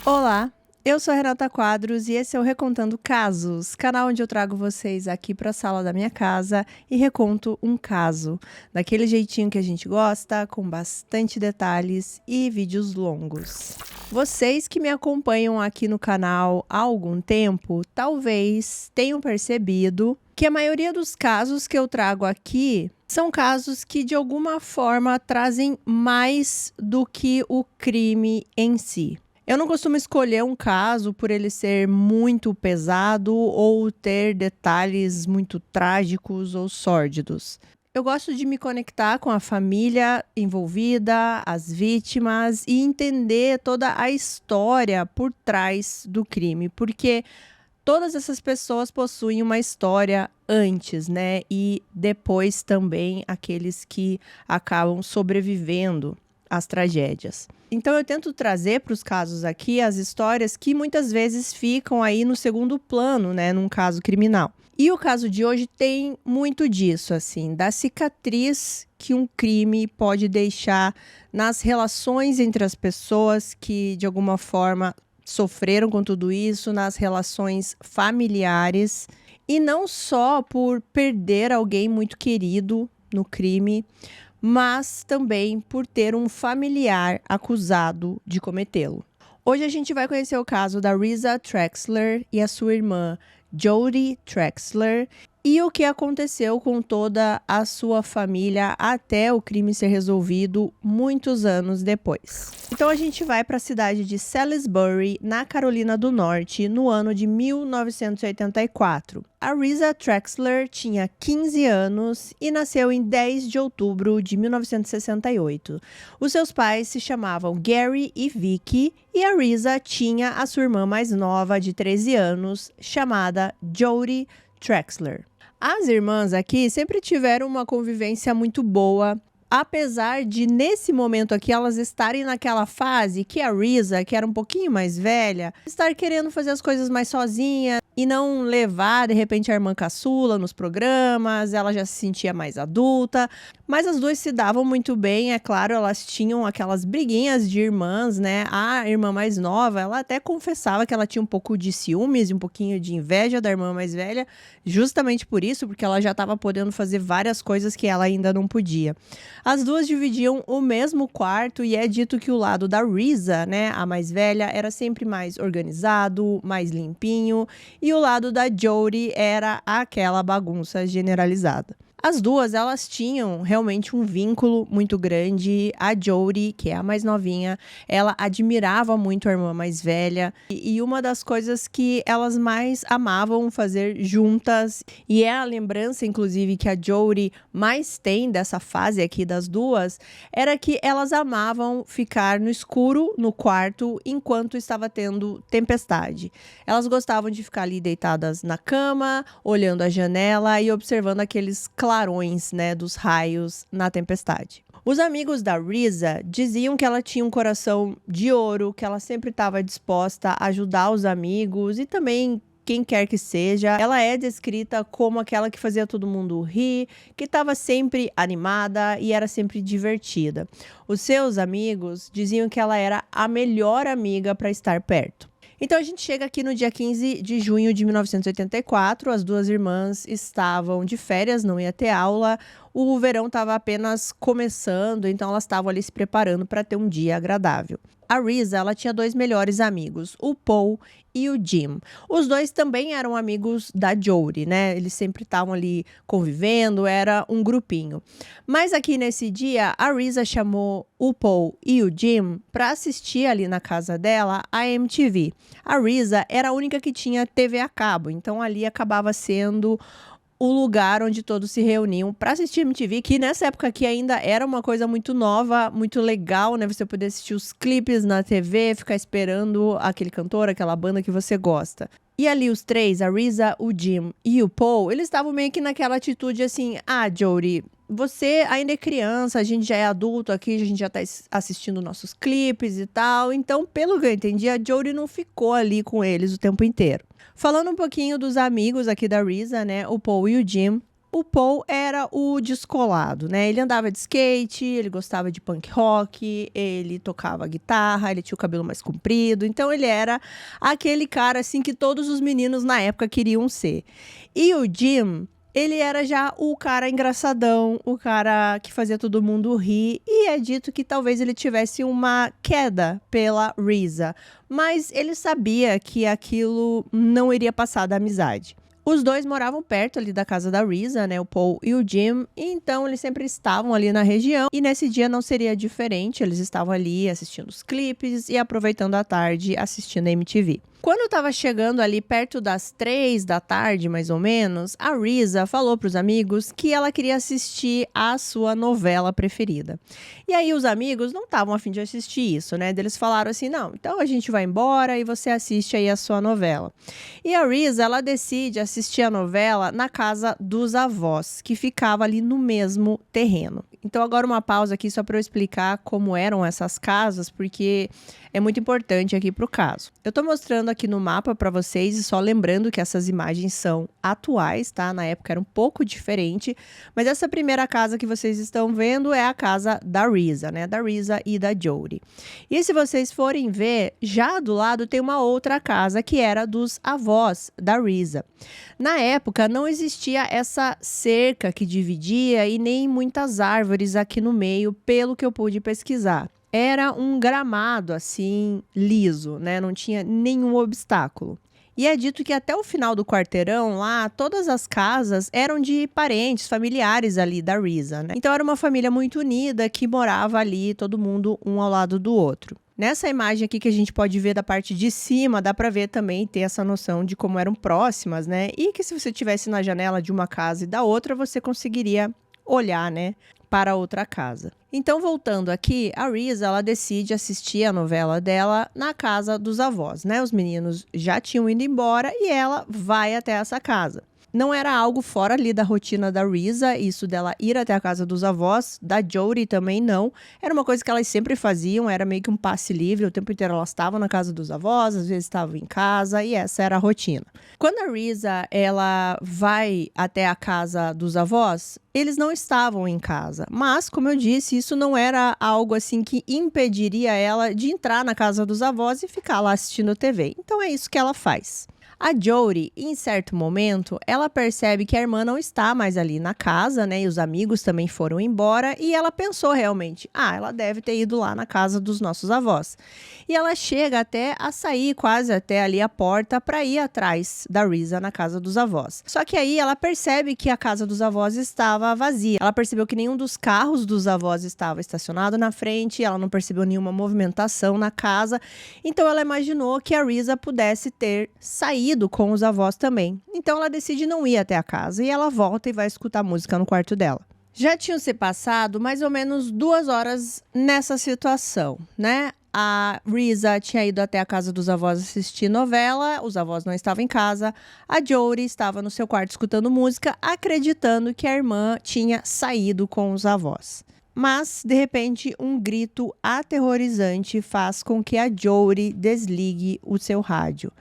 Olá, eu sou a Renata Quadros e esse é o Recontando Casos, canal onde eu trago vocês aqui para a sala da minha casa e reconto um caso, daquele jeitinho que a gente gosta, com bastante detalhes e vídeos longos. Vocês que me acompanham aqui no canal há algum tempo, talvez tenham percebido que a maioria dos casos que eu trago aqui são casos que de alguma forma trazem mais do que o crime em si. Eu não costumo escolher um caso por ele ser muito pesado ou ter detalhes muito trágicos ou sórdidos. Eu gosto de me conectar com a família envolvida, as vítimas e entender toda a história por trás do crime, porque todas essas pessoas possuem uma história antes, né? E depois também aqueles que acabam sobrevivendo às tragédias. Então eu tento trazer para os casos aqui as histórias que muitas vezes ficam aí no segundo plano, né, num caso criminal. E o caso de hoje tem muito disso, assim, da cicatriz que um crime pode deixar nas relações entre as pessoas que de alguma forma sofreram com tudo isso, nas relações familiares, e não só por perder alguém muito querido no crime, mas também por ter um familiar acusado de cometê-lo. Hoje a gente vai conhecer o caso da Risa Traxler e a sua irmã Jodi Traxler e o que aconteceu com toda a sua família até o crime ser resolvido muitos anos depois. Então a gente vai para a cidade de Salisbury, na Carolina do Norte, no ano de 1984. A Risa Traxler tinha 15 anos e nasceu em 10 de outubro de 1968. Os seus pais se chamavam Gary e Vicky e a Risa tinha a sua irmã mais nova, de 13 anos, chamada Jodi Traxler. As irmãs aqui sempre tiveram uma convivência muito boa, apesar de, nesse momento aqui, elas estarem naquela fase que a Risa, que era um pouquinho mais velha, estar querendo fazer as coisas mais sozinha e não levar, de repente, a irmã caçula nos programas, ela já se sentia mais adulta. Mas as duas se davam muito bem, é claro, elas tinham aquelas briguinhas de irmãs, né? A irmã mais nova, ela até confessava que ela tinha um pouco de ciúmes e um pouquinho de inveja da irmã mais velha, justamente por isso, porque ela já estava podendo fazer várias coisas que ela ainda não podia. As duas dividiam o mesmo quarto e é dito que o lado da Risa, né, a mais velha, era sempre mais organizado, mais limpinho, e o lado da Jodi era aquela bagunça generalizada. As duas, elas tinham realmente um vínculo muito grande. A Jodi, que é a mais novinha, ela admirava muito a irmã mais velha. E uma das coisas que elas mais amavam fazer juntas, e é a lembrança, inclusive, que a Jodi mais tem dessa fase aqui das duas, era que elas amavam ficar no escuro, no quarto, enquanto estava tendo tempestade. Elas gostavam de ficar ali deitadas na cama, olhando a janela e observando aqueles clarões, né, dos raios na tempestade. Os amigos da Risa diziam que ela tinha um coração de ouro, que ela sempre estava disposta a ajudar os amigos e também quem quer que seja. Ela é descrita como aquela que fazia todo mundo rir, que estava sempre animada e era sempre divertida. Os seus amigos diziam que ela era a melhor amiga para estar perto. Então a gente chega aqui no dia 15 de junho de 1984, as duas irmãs estavam de férias, não ia ter aula, o verão estava apenas começando, então elas estavam ali se preparando para ter um dia agradável. A Risa, ela tinha dois melhores amigos, o Paul e o Jim. Os dois também eram amigos da Jodi, né? Eles sempre estavam ali convivendo, era um grupinho. Mas aqui nesse dia, a Risa chamou o Paul e o Jim para assistir ali na casa dela a MTV. A Risa era a única que tinha TV a cabo, então ali acabava sendo o lugar onde todos se reuniam para assistir MTV, que nessa época aqui ainda era uma coisa muito nova, muito legal, né? Você poder assistir os clipes na TV, ficar esperando aquele cantor, aquela banda que você gosta. E ali os três, a Risa, o Jim e o Paul, eles estavam meio que naquela atitude assim: ah, Jodi, você ainda é criança, a gente já é adulto aqui, a gente já tá assistindo nossos clipes e tal. Então, pelo que eu entendi, a Jodi não ficou ali com eles o tempo inteiro. Falando um pouquinho dos amigos aqui da Risa, né? O Paul e o Jim. O Paul era o descolado, né? Ele andava de skate, ele gostava de punk rock, ele tocava guitarra, ele tinha o cabelo mais comprido. Então ele era aquele cara assim que todos os meninos na época queriam ser. E o Jim, ele era já o cara engraçadão, o cara que fazia todo mundo rir. E é dito que talvez ele tivesse uma queda pela Risa, mas ele sabia que aquilo não iria passar da amizade. Os dois moravam perto ali da casa da Risa, né, o Paul e o Jim, e então eles sempre estavam ali na região, e nesse dia não seria diferente, eles estavam ali assistindo os clipes e aproveitando a tarde assistindo a MTV. Quando estava chegando ali perto das 3 da tarde, mais ou menos, a Risa falou para os amigos que ela queria assistir a sua novela preferida. E aí os amigos não estavam a fim de assistir isso, né? Eles falaram assim, não, então a gente vai embora e você assiste aí a sua novela. E a Risa, ela decide assistir a novela na casa dos avós, que ficava ali no mesmo terreno. Então agora uma pausa aqui só para eu explicar como eram essas casas, porque é muito importante aqui para o caso. Eu estou mostrando aqui no mapa para vocês e só lembrando que essas imagens são atuais, tá? Na época era um pouco diferente, mas essa primeira casa que vocês estão vendo é a casa da Risa, né? Da Risa e da Jody. E se vocês forem ver, já do lado tem uma outra casa que era dos avós da Risa. Na época não existia essa cerca que dividia e nem muitas árvores aqui no meio, pelo que eu pude pesquisar. Era um gramado, assim, liso, né? Não tinha nenhum obstáculo. E é dito que até o final do quarteirão lá, todas as casas eram de parentes, familiares ali da Risa, né? Então era uma família muito unida que morava ali, todo mundo um ao lado do outro. Nessa imagem aqui que a gente pode ver da parte de cima, dá para ver também, ter essa noção de como eram próximas, né? E que se você estivesse na janela de uma casa e da outra, você conseguiria olhar, né, para outra casa. Então, voltando aqui, a Risa, ela decide assistir a novela dela na casa dos avós, né? Os meninos já tinham ido embora e ela vai até essa casa. Não era algo fora ali da rotina da Risa, isso dela ir até a casa dos avós, da Jody também não. Era uma coisa que elas sempre faziam, era meio que um passe livre, o tempo inteiro elas estavam na casa dos avós, às vezes estavam em casa, e essa era a rotina. Quando a Risa, ela vai até a casa dos avós, eles não estavam em casa, mas, como eu disse, isso não era algo assim que impediria ela de entrar na casa dos avós e ficar lá assistindo TV. Então é isso que ela faz. A Jody, em certo momento, ela percebe que a irmã não está mais ali na casa, né? E os amigos também foram embora. E ela pensou realmente, ela deve ter ido lá na casa dos nossos avós. E ela chega até a sair quase até ali a porta para ir atrás da Risa na casa dos avós. Só que aí ela percebe que a casa dos avós estava vazia. Ela percebeu que nenhum dos carros dos avós estava estacionado na frente. Ela não percebeu nenhuma movimentação na casa. Então ela imaginou que a Risa pudesse ter saído com os avós também. Então ela decide não ir até a casa e ela volta e vai escutar música no quarto dela. Já tinham se passado mais ou menos 2 horas nessa situação, né? A Risa tinha ido até a casa dos avós assistir novela, os avós não estavam em casa. A Jody estava no seu quarto escutando música, acreditando que a irmã tinha saído com os avós. Mas, de repente, um grito aterrorizante faz com que a Jody desligue o seu rádio.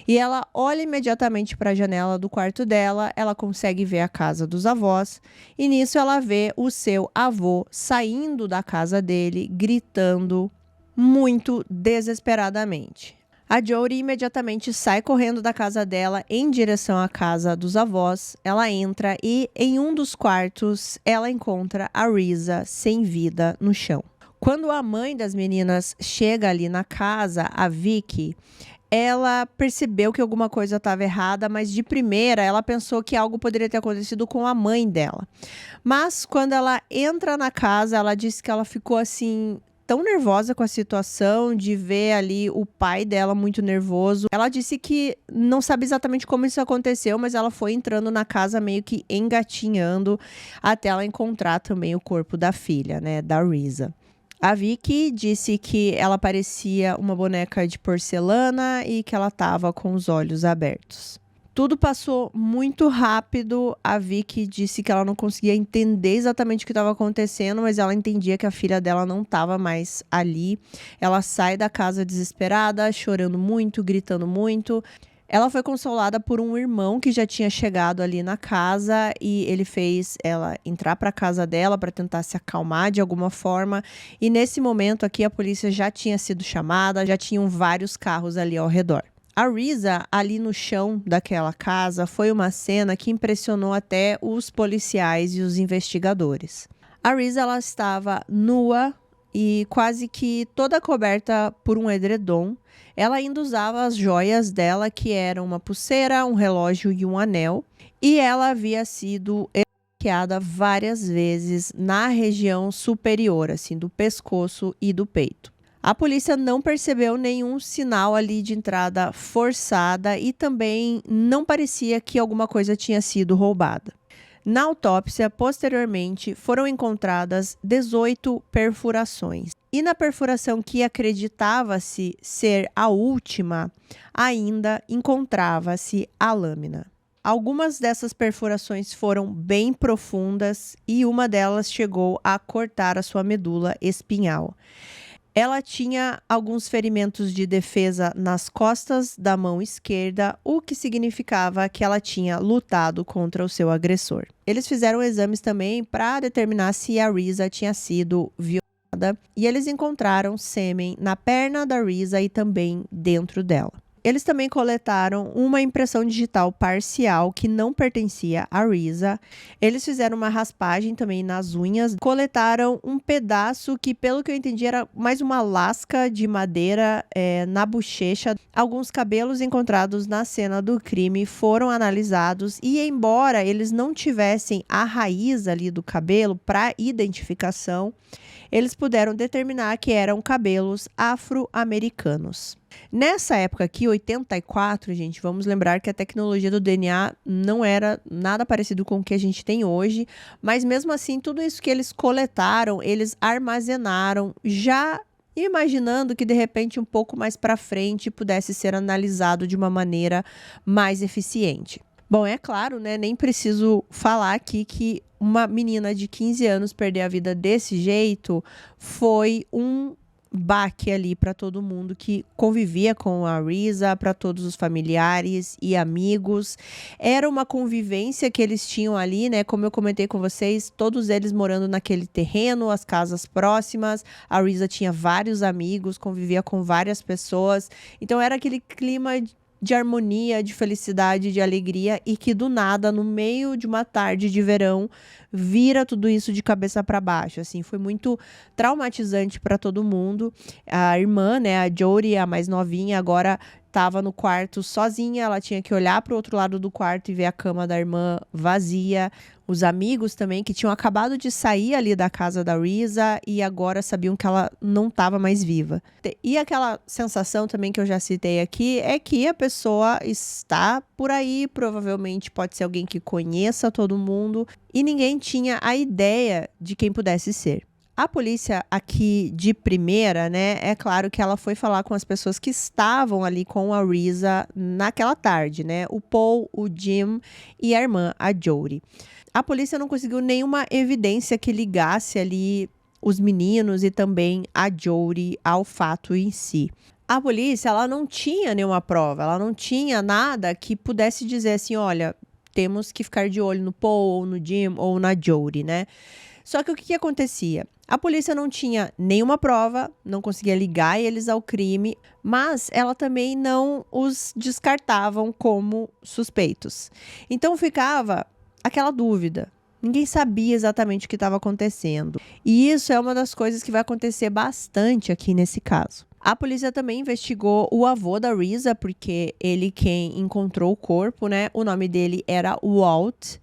E ela olha imediatamente para a janela do quarto dela, ela consegue ver a casa dos avós, e nisso ela vê o seu avô saindo da casa dele, gritando muito desesperadamente. A Jody imediatamente sai correndo da casa dela em direção à casa dos avós. Ela entra e, em um dos quartos, ela encontra a Risa sem vida no chão. Quando a mãe das meninas chega ali na casa, a Vicky, ela percebeu que alguma coisa estava errada, mas de primeira ela pensou que algo poderia ter acontecido com a mãe dela. Mas quando ela entra na casa, ela disse que ela ficou assim tão nervosa com a situação de ver ali o pai dela muito nervoso. Ela disse que não sabe exatamente como isso aconteceu, mas ela foi entrando na casa meio que engatinhando até ela encontrar também o corpo da filha, né, da Risa. A Vicky disse que ela parecia uma boneca de porcelana e que ela estava com os olhos abertos. Tudo passou muito rápido. A Vicky disse que ela não conseguia entender exatamente o que estava acontecendo, mas ela entendia que a filha dela não estava mais ali. Ela sai da casa desesperada, chorando muito, gritando muito. Ela foi consolada por um irmão que já tinha chegado ali na casa e ele fez ela entrar para a casa dela para tentar se acalmar de alguma forma. E nesse momento aqui a polícia já tinha sido chamada, já tinham vários carros ali ao redor. A Risa, ali no chão daquela casa, foi uma cena que impressionou até os policiais e os investigadores. A Risa, ela estava nua e quase que toda coberta por um edredom. Ela ainda usava as joias dela, que eram uma pulseira, um relógio e um anel. E ela havia sido esfaqueada várias vezes na região superior, assim, do pescoço e do peito. A polícia não percebeu nenhum sinal ali de entrada forçada e também não parecia que alguma coisa tinha sido roubada. Na autópsia, posteriormente, foram encontradas 18 perfurações. E na perfuração que acreditava-se ser a última, ainda encontrava-se a lâmina. Algumas dessas perfurações foram bem profundas e uma delas chegou a cortar a sua medula espinhal. Ela tinha alguns ferimentos de defesa nas costas da mão esquerda, o que significava que ela tinha lutado contra o seu agressor. Eles fizeram exames também para determinar se a Risa tinha sido violada e eles encontraram sêmen na perna da Risa e também dentro dela. Eles também coletaram uma impressão digital parcial que não pertencia a Risa. Eles fizeram uma raspagem também nas unhas. Coletaram um pedaço que, pelo que eu entendi, era mais uma lasca de madeira na bochecha. Alguns cabelos encontrados na cena do crime foram analisados e, embora eles não tivessem a raiz ali do cabelo para identificação, eles puderam determinar que eram cabelos afro-americanos. Nessa época aqui, 84, gente, vamos lembrar que a tecnologia do DNA não era nada parecido com o que a gente tem hoje, mas mesmo assim, tudo isso que eles coletaram, eles armazenaram, já imaginando que de repente um pouco mais para frente pudesse ser analisado de uma maneira mais eficiente. Bom, é claro, né? Nem preciso falar aqui que uma menina de 15 anos perder a vida desse jeito foi um baque ali para todo mundo que convivia com a Risa, para todos os familiares e amigos. Era uma convivência que eles tinham ali, né? Como eu comentei com vocês, todos eles morando naquele terreno, as casas próximas. A Risa tinha vários amigos, convivia com várias pessoas. Então era aquele clima de harmonia, de felicidade, de alegria e que do nada, no meio de uma tarde de verão, vira tudo isso de cabeça para baixo, assim, foi muito traumatizante para todo mundo. A irmã, né, a Jodie, a mais novinha, agora estava no quarto sozinha, ela tinha que olhar para o outro lado do quarto e ver a cama da irmã vazia. Os amigos também, que tinham acabado de sair ali da casa da Risa e agora sabiam que ela não estava mais viva. E aquela sensação também que eu já citei aqui é que a pessoa está por aí, provavelmente pode ser alguém que conheça todo mundo e ninguém tinha a ideia de quem pudesse ser. A polícia aqui de primeira, né, é claro que ela foi falar com as pessoas que estavam ali com a Risa naquela tarde, né, o Paul, o Jim e a irmã, a Jodie. A polícia não conseguiu nenhuma evidência que ligasse ali os meninos e também a Jodie ao fato em si. A polícia, ela não tinha nenhuma prova, ela não tinha nada que pudesse dizer assim, olha, temos que ficar de olho no Paul, ou no Jim, ou na Jodie, né? Só que o que acontecia? A polícia não tinha nenhuma prova, não conseguia ligar eles ao crime, mas ela também não os descartavam como suspeitos. Então ficava aquela dúvida. Ninguém sabia exatamente o que estava acontecendo. E isso é uma das coisas que vai acontecer bastante aqui nesse caso. A polícia também investigou o avô da Risa, porque ele quem encontrou o corpo, né? O nome dele era Walt.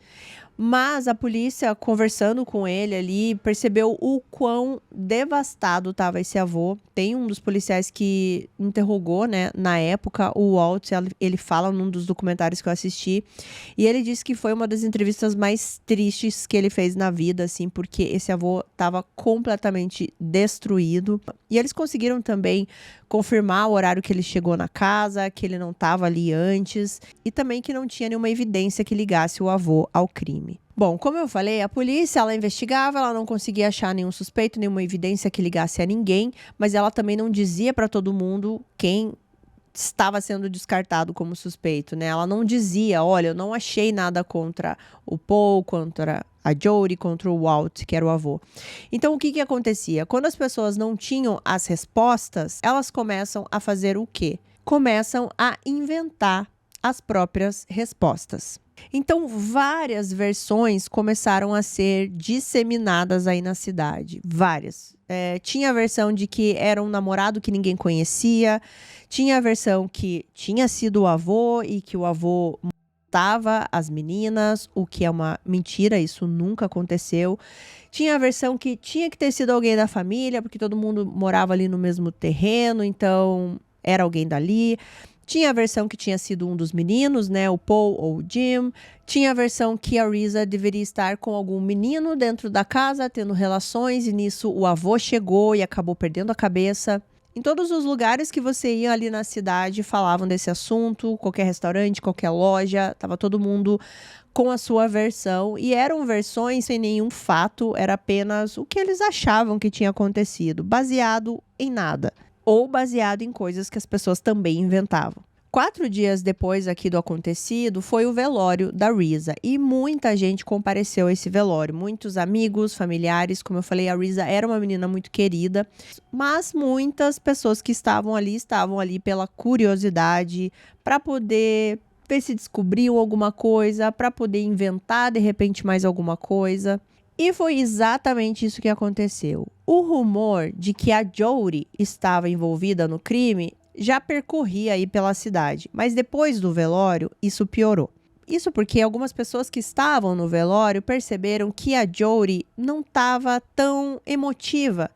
Mas a polícia, conversando com ele ali, percebeu o quão devastado estava esse avô. Tem um dos policiais que interrogou, né, na época, o Walt, ele fala num dos documentários que eu assisti, e ele disse que foi uma das entrevistas mais tristes que ele fez na vida, assim, porque esse avô estava completamente destruído. E eles conseguiram também confirmar o horário que ele chegou na casa, que ele não estava ali antes, e também que não tinha nenhuma evidência que ligasse o avô ao crime. Bom, como eu falei, a polícia, ela investigava, ela não conseguia achar nenhum suspeito, nenhuma evidência que ligasse a ninguém, mas ela também não dizia para todo mundo quem estava sendo descartado como suspeito, né? Ela não dizia, olha, eu não achei nada contra o Paul, contra a Jodie, contra o Walt, que era o avô. Então, o que acontecia? Quando as pessoas não tinham as respostas, elas começam a fazer o quê? Começam a inventar as próprias respostas. Então, várias versões começaram a ser disseminadas aí na cidade. Várias. Tinha a versão de que era um namorado que ninguém conhecia. Tinha a versão que tinha sido o avô e que o avô matava as meninas, o que é uma mentira, isso nunca aconteceu. Tinha a versão que tinha que ter sido alguém da família, porque todo mundo morava ali no mesmo terreno, então era alguém dali. Tinha a versão que tinha sido um dos meninos, né, o Paul ou o Jim. Tinha a versão que a Risa deveria estar com algum menino dentro da casa, tendo relações, e nisso o avô chegou e acabou perdendo a cabeça. Em todos os lugares que você ia ali na cidade, falavam desse assunto, qualquer restaurante, qualquer loja, tava todo mundo com a sua versão. E eram versões sem nenhum fato, era apenas o que eles achavam que tinha acontecido, baseado em nada. Ou baseado em coisas que as pessoas também inventavam. 4 dias depois aqui do acontecido, foi o velório da Risa. E muita gente compareceu a esse velório. Muitos amigos, familiares. Como eu falei, a Risa era uma menina muito querida. Mas muitas pessoas que estavam ali pela curiosidade, para poder ver se descobriam alguma coisa, para poder inventar, de repente, mais alguma coisa. E foi exatamente isso que aconteceu. O rumor de que a Jodie estava envolvida no crime já percorria aí pela cidade, mas depois do velório, isso piorou. Isso porque algumas pessoas que estavam no velório perceberam que a Jodie não estava tão emotiva.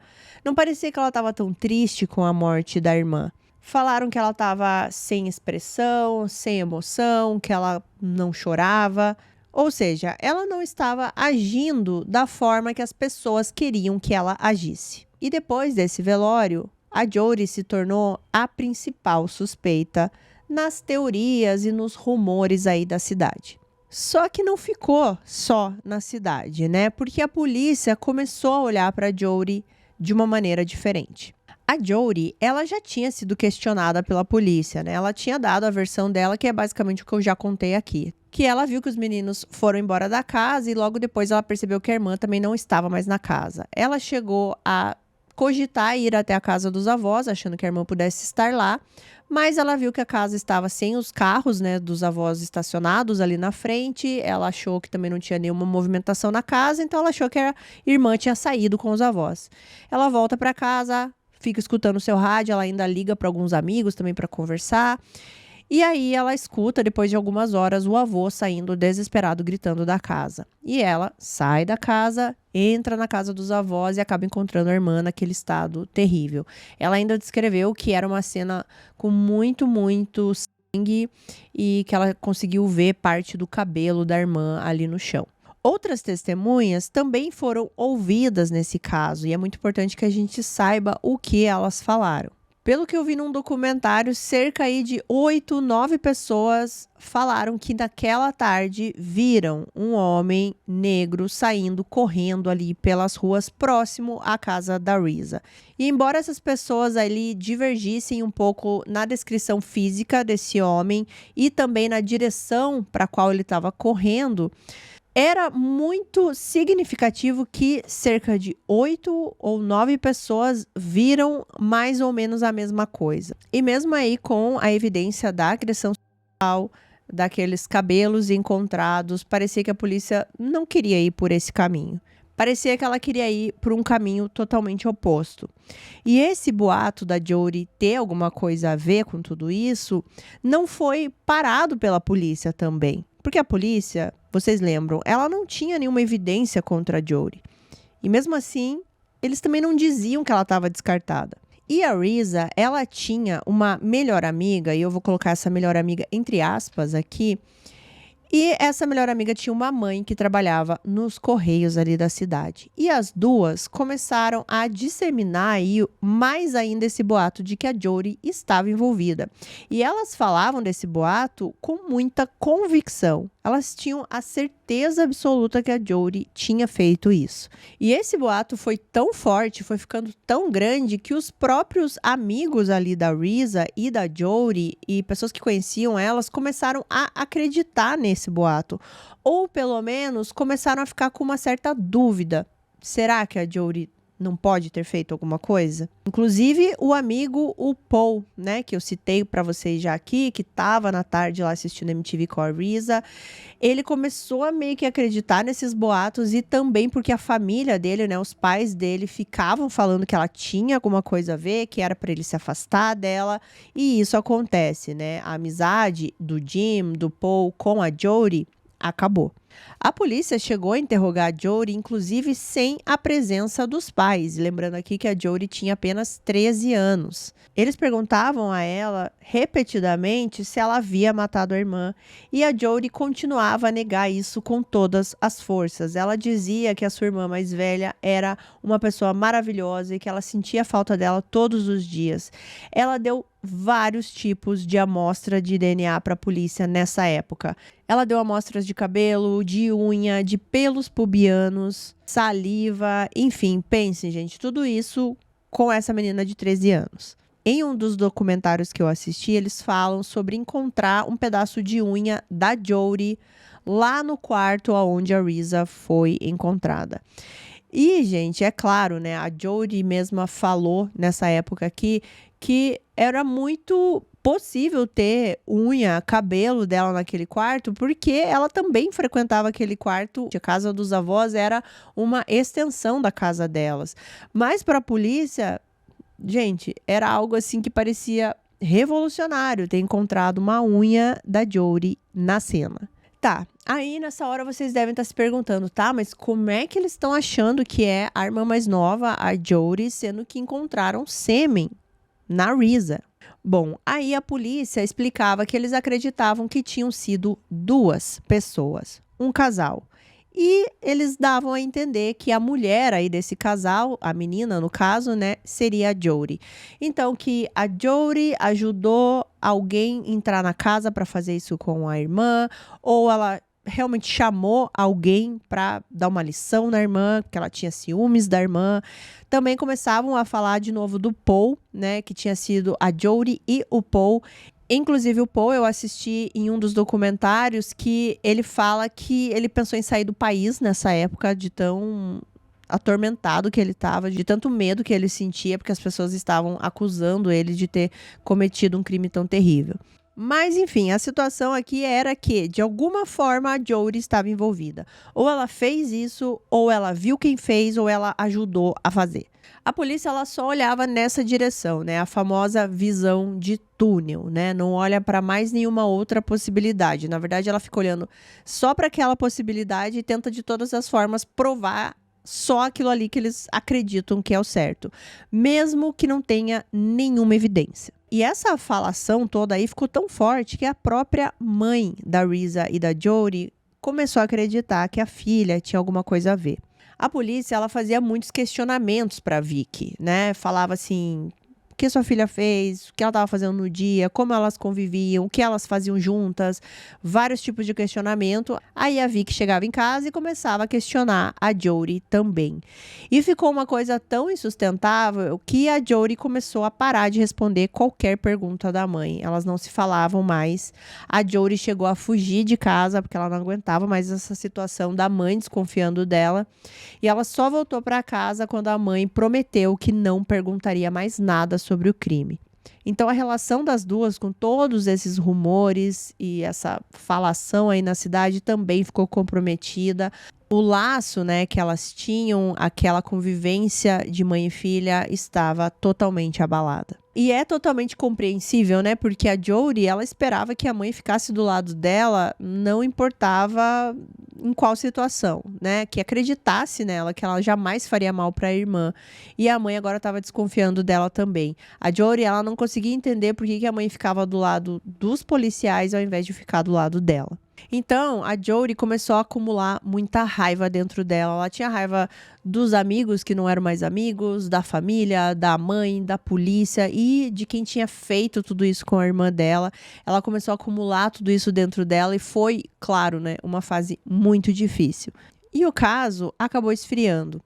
Não parecia que ela estava tão triste com a morte da irmã. Falaram que ela estava sem expressão, sem emoção, que ela não chorava. Ou seja, ela não estava agindo da forma que as pessoas queriam que ela agisse. E depois desse velório, a Jodie se tornou a principal suspeita nas teorias e nos rumores aí da cidade. Só que não ficou só na cidade, né? Porque a polícia começou a olhar para a Jodie de uma maneira diferente. A Jodie, ela já tinha sido questionada pela polícia, né? Ela tinha dado a versão dela, que é basicamente o que eu já contei aqui. Que ela viu que os meninos foram embora da casa e logo depois ela percebeu que a irmã também não estava mais na casa. Ela chegou a cogitar ir até a casa dos avós, achando que a irmã pudesse estar lá, mas ela viu que a casa estava sem os carros, né, dos avós estacionados ali na frente. Ela achou que também não tinha nenhuma movimentação na casa, então ela achou que a irmã tinha saído com os avós. Ela volta para casa, fica escutando o seu rádio, ela ainda liga para alguns amigos também para conversar. E aí ela escuta, depois de algumas horas, o avô saindo desesperado, gritando da casa. E ela sai da casa, entra na casa dos avós e acaba encontrando a irmã naquele estado terrível. Ela ainda descreveu que era uma cena com muito, muito sangue e que ela conseguiu ver parte do cabelo da irmã ali no chão. Outras testemunhas também foram ouvidas nesse caso e é muito importante que a gente saiba o que elas falaram. Pelo que eu vi num documentário, cerca aí de 8, 9 pessoas falaram que naquela tarde viram um homem negro saindo, correndo ali pelas ruas próximo à casa da Risa. E embora essas pessoas ali divergissem um pouco na descrição física desse homem e também na direção para a qual ele estava correndo, era muito significativo que cerca de 8 ou 9 pessoas viram mais ou menos a mesma coisa. E mesmo aí com a evidência da agressão sexual, daqueles cabelos encontrados, parecia que a polícia não queria ir por esse caminho. Parecia que ela queria ir por um caminho totalmente oposto. E esse boato da Jodie ter alguma coisa a ver com tudo isso não foi parado pela polícia também. Porque a polícia, vocês lembram, ela não tinha nenhuma evidência contra a Jodie. E mesmo assim, eles também não diziam que ela estava descartada. E a Risa, ela tinha uma melhor amiga, e eu vou colocar essa melhor amiga entre aspas aqui. E essa melhor amiga tinha uma mãe que trabalhava nos correios ali da cidade. E as duas começaram a disseminar aí mais ainda esse boato de que a Jodie estava envolvida. E elas falavam desse boato com muita convicção. Elas tinham a certeza absoluta que a Jodie tinha feito isso. E esse boato foi tão forte, foi ficando tão grande, que os próprios amigos ali da Risa e da Jodie e pessoas que conheciam elas começaram a acreditar nesse boato. Ou pelo menos começaram a ficar com uma certa dúvida. Será que a Jodie não pode ter feito alguma coisa? Inclusive o amigo, o Paul, né, que eu citei pra vocês já aqui, que tava na tarde lá assistindo MTV com a Risa, ele começou a meio que acreditar nesses boatos, e também porque a família dele, né, os pais dele ficavam falando que ela tinha alguma coisa a ver, que era pra ele se afastar dela, e isso acontece, né? A amizade do Jim, do Paul com a Jodie acabou. A polícia chegou a interrogar a Jodie, inclusive sem a presença dos pais. Lembrando aqui que a Jodie tinha apenas 13 anos. Eles perguntavam a ela repetidamente se ela havia matado a irmã, e a Jodie continuava a negar isso com todas as forças. Ela dizia que a sua irmã mais velha era uma pessoa maravilhosa e que ela sentia falta dela todos os dias. Ela deu vários tipos de amostra de DNA para a polícia nessa época. Ela deu amostras de cabelo, de unha, de pelos pubianos, saliva, enfim, pensem, gente, tudo isso com essa menina de 13 anos. Em um dos documentários que eu assisti, eles falam sobre encontrar um pedaço de unha da Jodie lá no quarto onde a Risa foi encontrada. E, gente, é claro, né, a Jodie mesma falou nessa época aqui que era muito possível ter unha, cabelo dela naquele quarto, porque ela também frequentava aquele quarto. A casa dos avós era uma extensão da casa delas. Mas para a polícia, gente, era algo assim que parecia revolucionário ter encontrado uma unha da Jodie na cena. Tá, aí nessa hora vocês devem estar se perguntando, tá, mas como é que eles estão achando que é a irmã mais nova, a Jodie, sendo que encontraram sêmen na Risa? Bom, aí a polícia explicava que eles acreditavam que tinham sido duas pessoas, um casal. E eles davam a entender que a mulher aí desse casal, a menina no caso, né, seria a Jodie. Então que a Jodie ajudou alguém a entrar na casa para fazer isso com a irmã, ou ela realmente chamou alguém para dar uma lição na irmã, porque ela tinha ciúmes da irmã. Também começavam a falar de novo do Paul, né, que tinha sido a Jodie e o Paul. Inclusive o Paul, eu assisti em um dos documentários que ele fala que ele pensou em sair do país nessa época, de tão atormentado que ele estava, de tanto medo que ele sentia, porque as pessoas estavam acusando ele de ter cometido um crime tão terrível. Mas, enfim, a situação aqui era que, de alguma forma, a Jodie estava envolvida. Ou ela fez isso, ou ela viu quem fez, ou ela ajudou a fazer. A polícia, ela só olhava nessa direção, né? A famosa visão de túnel, né? Não olha para mais nenhuma outra possibilidade. Na verdade, ela fica olhando só para aquela possibilidade e tenta de todas as formas provar só aquilo ali que eles acreditam que é o certo, mesmo que não tenha nenhuma evidência. E essa falação toda aí ficou tão forte que a própria mãe da Risa e da Jodie começou a acreditar que a filha tinha alguma coisa a ver. A polícia, ela fazia muitos questionamentos para Vicky, né? Falava assim: o que sua filha fez, o que ela estava fazendo no dia, como elas conviviam, o que elas faziam juntas, vários tipos de questionamento. Aí a Vicky chegava em casa e começava a questionar a Jodie também. E ficou uma coisa tão insustentável que a Jodie começou a parar de responder qualquer pergunta da mãe. Elas não se falavam mais. A Jodie chegou a fugir de casa porque ela não aguentava mais essa situação da mãe desconfiando dela. E ela só voltou para casa quando a mãe prometeu que não perguntaria mais nada sobre o crime. Então a relação das duas com todos esses rumores e essa falação aí na cidade também ficou comprometida. O laço, né, que elas tinham, aquela convivência de mãe e filha, estava totalmente abalada. E é totalmente compreensível, né, porque a Jodie, ela esperava que a mãe ficasse do lado dela, não importava em qual situação, né, que acreditasse nela, que ela jamais faria mal para a irmã. E a mãe agora estava desconfiando dela também. A Jodie, ela não conseguia entender por que a mãe ficava do lado dos policiais ao invés de ficar do lado dela. Então, a Jodie começou a acumular muita raiva dentro dela. Ela tinha raiva dos amigos que não eram mais amigos, da família, da mãe, da polícia e de quem tinha feito tudo isso com a irmã dela. Ela começou a acumular tudo isso dentro dela e foi, claro, né, uma fase muito difícil. E o caso acabou esfriando.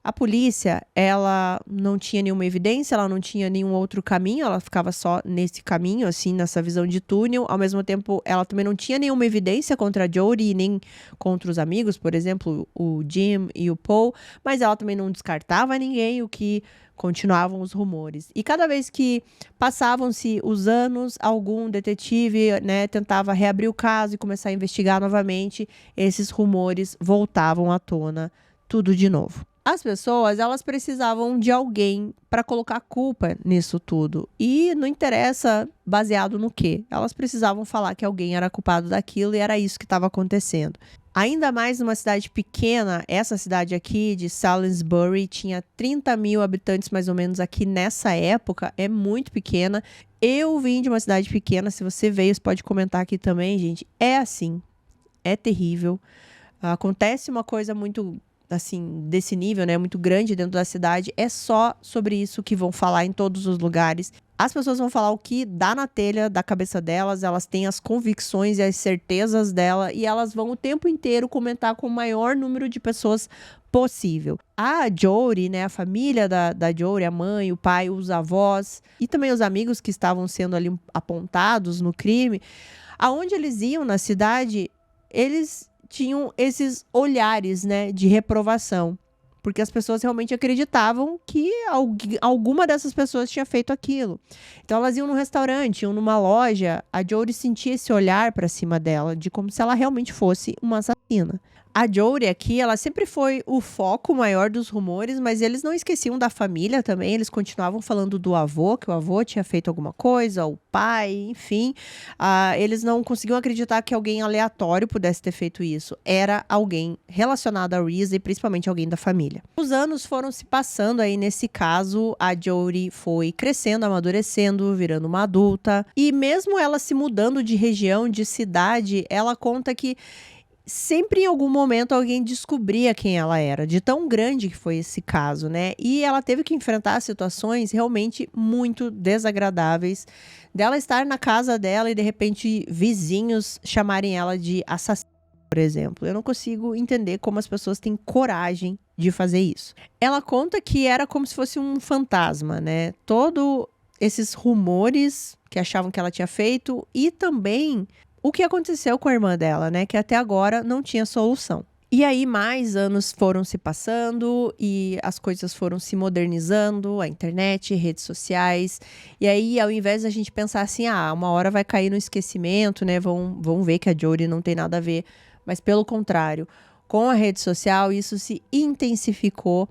A polícia, ela não tinha nenhuma evidência, ela não tinha nenhum outro caminho, ela ficava só nesse caminho, assim, nessa visão de túnel. Ao mesmo tempo, ela também não tinha nenhuma evidência contra a Jodie, nem contra os amigos, por exemplo, o Jim e o Paul, mas ela também não descartava ninguém, o que continuavam os rumores. E cada vez que passavam-se os anos, algum detetive, né, tentava reabrir o caso e começar a investigar novamente, esses rumores voltavam à tona, tudo de novo. As pessoas, elas precisavam de alguém para colocar culpa nisso tudo. E não interessa baseado no quê. Elas precisavam falar que alguém era culpado daquilo e era isso que estava acontecendo. Ainda mais numa cidade pequena, essa cidade aqui de Salisbury tinha 30 mil habitantes mais ou menos aqui nessa época, é muito pequena. Eu vim de uma cidade pequena, se você veio, você pode comentar aqui também, gente. É assim, é terrível. Acontece uma coisa muito assim, desse nível, né, muito grande dentro da cidade, é só sobre isso que vão falar em todos os lugares. As pessoas vão falar o que dá na telha da cabeça delas, elas têm as convicções e as certezas dela, e elas vão o tempo inteiro comentar com o maior número de pessoas possível. A Jodie, né, a família da Jodie, a mãe, o pai, os avós, e também os amigos que estavam sendo ali apontados no crime, aonde eles iam na cidade, eles tinham esses olhares, né, de reprovação. Porque as pessoas realmente acreditavam que alguma dessas pessoas tinha feito aquilo. Então elas iam num restaurante, iam numa loja, a Jodie sentia esse olhar para cima dela, de como se ela realmente fosse uma assassina. A Jodie aqui, ela sempre foi o foco maior dos rumores, mas eles não esqueciam da família também, eles continuavam falando do avô, que o avô tinha feito alguma coisa, o pai, enfim. Eles não conseguiam acreditar que alguém aleatório pudesse ter feito isso. Era alguém relacionado a Reese e principalmente alguém da família. Os anos foram se passando aí nesse caso, a Jodie foi crescendo, amadurecendo, virando uma adulta. E mesmo ela se mudando de região, de cidade, ela conta que sempre em algum momento alguém descobria quem ela era, de tão grande que foi esse caso, né? E ela teve que enfrentar situações realmente muito desagradáveis, dela estar na casa dela e de repente vizinhos chamarem ela de assassina, por exemplo. Eu não consigo entender como as pessoas têm coragem de fazer isso. Ela conta que era como se fosse um fantasma, né? Todos esses rumores que achavam que ela tinha feito e também o que aconteceu com a irmã dela, né? Que até agora não tinha solução. E aí mais anos foram se passando e as coisas foram se modernizando, a internet, redes sociais. E aí, ao invés da gente pensar assim, uma hora vai cair no esquecimento, né? Vão ver que a Jodie não tem nada a ver. Mas pelo contrário, com a rede social, isso se intensificou.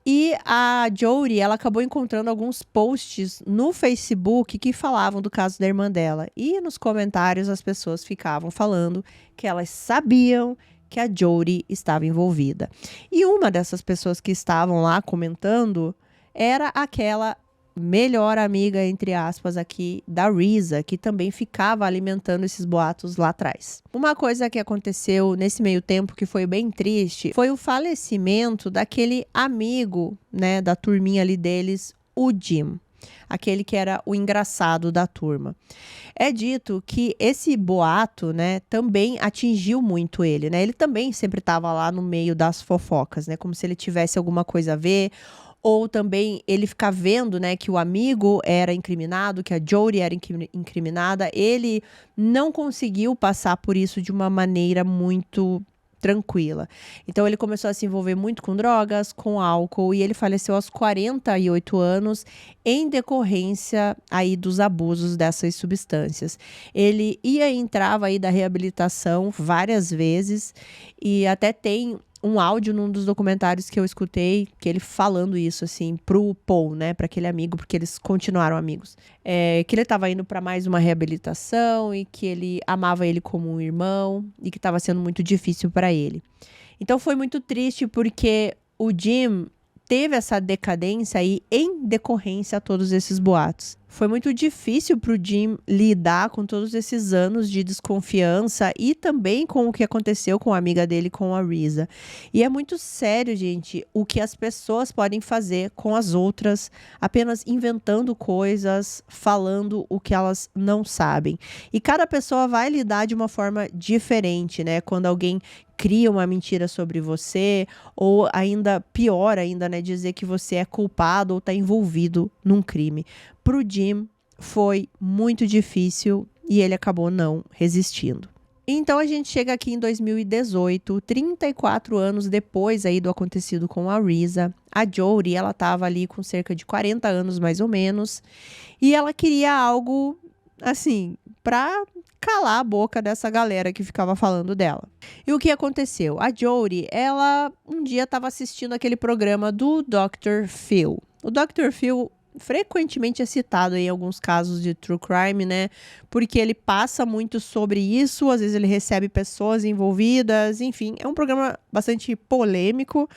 E a Jodie, ela acabou encontrando alguns posts no Facebook que falavam do caso da irmã dela. E nos comentários as pessoas ficavam falando que elas sabiam que a Jodie estava envolvida. E uma dessas pessoas que estavam lá comentando era aquela melhor amiga, entre aspas, aqui da Risa, que também ficava alimentando esses boatos lá atrás. Uma coisa que aconteceu nesse meio tempo que foi bem triste foi o falecimento daquele amigo, né, da turminha ali deles, o Jim. Aquele que era o engraçado da turma. É dito que esse boato, né, também atingiu muito ele, né? Ele também sempre estava lá no meio das fofocas, né? Como se ele tivesse alguma coisa a ver. Ou também ele ficar vendo, né, que o amigo era incriminado, que a Jodie era incriminada. Ele não conseguiu passar por isso de uma maneira muito tranquila. Então ele começou a se envolver muito com drogas, com álcool, e ele faleceu aos 48 anos em decorrência aí dos abusos dessas substâncias. Ele ia e entrava aí da reabilitação várias vezes e até tem um áudio num dos documentários que eu escutei, que ele falando isso, assim, pro Paul, né, para aquele amigo, porque eles continuaram amigos. Que ele estava indo para mais uma reabilitação e que ele amava ele como um irmão e que estava sendo muito difícil para ele. Então foi muito triste porque o Jim teve essa decadência aí em decorrência a todos esses boatos. Foi muito difícil para o Jim lidar com todos esses anos de desconfiança e também com o que aconteceu com a amiga dele, com a Risa. E é muito sério, gente, o que as pessoas podem fazer com as outras, apenas inventando coisas, falando o que elas não sabem. E cada pessoa vai lidar de uma forma diferente, né? Quando alguém cria uma mentira sobre você, ou ainda pior ainda, né, dizer que você é culpado ou está envolvido num crime. Para o Jim foi muito difícil e ele acabou não resistindo. Então a gente chega aqui em 2018, 34 anos depois aí do acontecido com a Risa. A Jodie, ela estava ali com cerca de 40 anos mais ou menos, e ela queria algo assim, para calar a boca dessa galera que ficava falando dela. E o que aconteceu? A Jodie, ela um dia estava assistindo aquele programa do Dr. Phil. O Dr. Phil frequentemente é citado em alguns casos de true crime, né? Porque ele passa muito sobre isso, às vezes ele recebe pessoas envolvidas, enfim, é um programa bastante polêmico.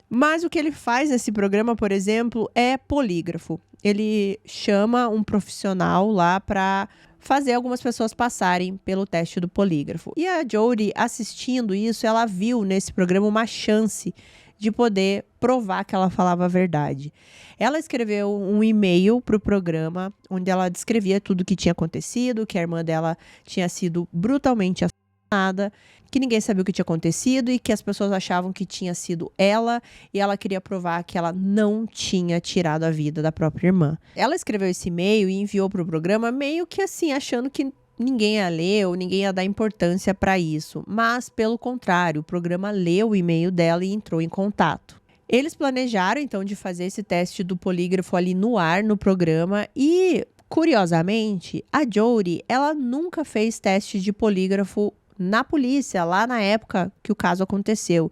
Mas o que ele faz nesse programa, por exemplo, é polígrafo. Ele chama um profissional lá para fazer algumas pessoas passarem pelo teste do polígrafo. E a Jodie, assistindo isso, ela viu nesse programa uma chance de poder provar que ela falava a verdade. Ela escreveu um e-mail para o programa, onde ela descrevia tudo o que tinha acontecido, que a irmã dela tinha sido brutalmente assassinada, que ninguém sabia o que tinha acontecido e que as pessoas achavam que tinha sido ela, e ela queria provar que ela não tinha tirado a vida da própria irmã. Ela escreveu esse e-mail e enviou para o programa meio que assim, achando que ninguém ia ler ou ninguém ia dar importância para isso. Mas, pelo contrário, o programa leu o e-mail dela e entrou em contato. Eles planejaram, então, de fazer esse teste do polígrafo ali no ar, no programa, e, curiosamente, a Jodie, ela nunca fez teste de polígrafo na polícia, lá na época que o caso aconteceu.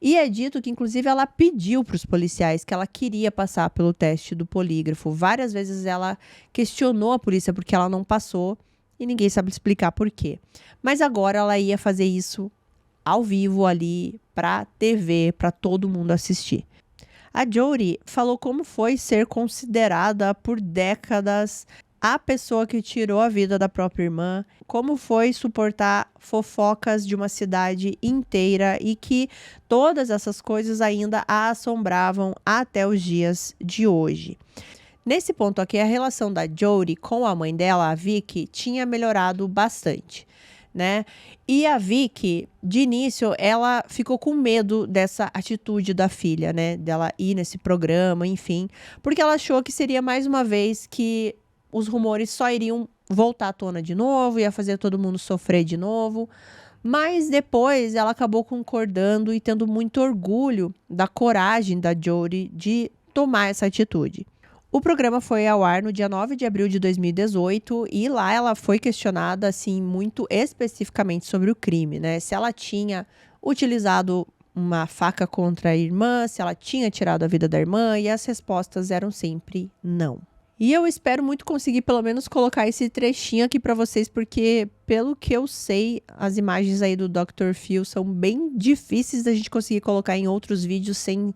E é dito que, inclusive, ela pediu para os policiais que ela queria passar pelo teste do polígrafo. Várias vezes ela questionou a polícia porque ela não passou e ninguém sabe explicar por quê. Mas agora ela ia fazer isso ao vivo ali para TV, para todo mundo assistir. A Jodie falou como foi ser considerada por décadas a pessoa que tirou a vida da própria irmã, como foi suportar fofocas de uma cidade inteira e que todas essas coisas ainda a assombravam até os dias de hoje. Nesse ponto aqui, a relação da Jodie com a mãe dela, a Vicky, tinha melhorado bastante, né? E a Vicky, de início, ela ficou com medo dessa atitude da filha, né? Dela ir nesse programa, enfim, porque ela achou que seria mais uma vez que os rumores só iriam voltar à tona de novo, ia fazer todo mundo sofrer de novo. Mas depois ela acabou concordando e tendo muito orgulho da coragem da Jodie de tomar essa atitude. O programa foi ao ar no dia 9 de abril de 2018 e lá ela foi questionada, assim, muito especificamente sobre o crime, né? Se ela tinha utilizado uma faca contra a irmã, se ela tinha tirado a vida da irmã, e as respostas eram sempre não. E eu espero muito conseguir pelo menos colocar esse trechinho aqui para vocês, porque pelo que eu sei, as imagens aí do Dr. Phil são bem difíceis da gente conseguir colocar em outros vídeos sem